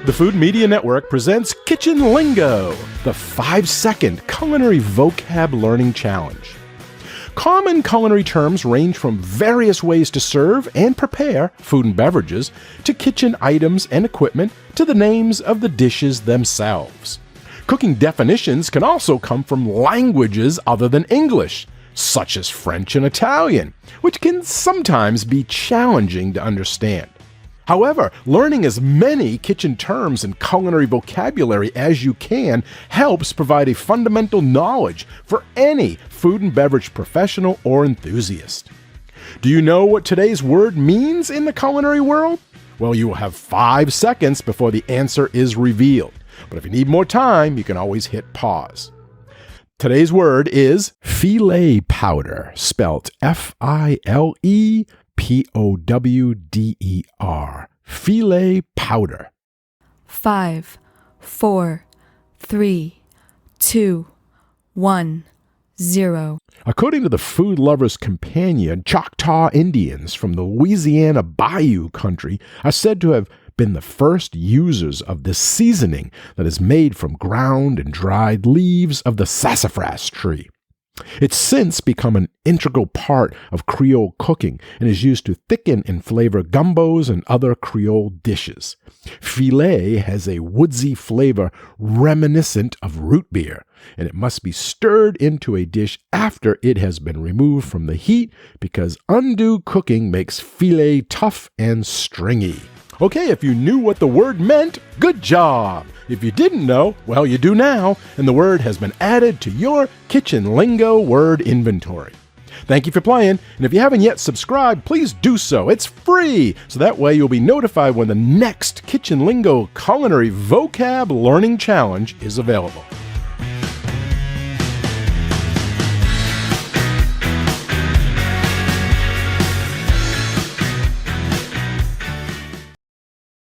The Food Media Network presents Kitchen Lingo, the 5-second culinary vocab learning challenge. Common culinary terms range from various ways to serve and prepare food and beverages, to kitchen items and equipment, to the names of the dishes themselves. Cooking definitions can also come from languages other than English, such as French and Italian, which can sometimes be challenging to understand. However, learning as many kitchen terms and culinary vocabulary as you can helps provide a fundamental knowledge for any food and beverage professional or enthusiast. Do you know what today's word means in the culinary world? Well, you will have 5 seconds before the answer is revealed. But if you need more time, you can always hit pause. Today's word is filet powder, spelt F-I-L-E P-O-W-D-E-R. Filet powder. 5, 4, 3, 2, 1, 0. According to the Food Lover's Companion, Choctaw Indians from the Louisiana Bayou country are said to have been the first users of this seasoning that is made from ground and dried leaves of the sassafras tree. It's since become an integral part of Creole cooking and is used to thicken and flavor gumbos and other Creole dishes. Filet has a woodsy flavor reminiscent of root beer, and it must be stirred into a dish after it has been removed from the heat because undue cooking makes filet tough and stringy. Okay, if you knew what the word meant, good job! If you didn't know, well, you do now, and the word has been added to your Kitchen Lingo word inventory. Thank you for playing, and if you haven't yet subscribed, please do so. It's free, so that way you'll be notified when the next Kitchen Lingo Culinary Vocab Learning Challenge is available.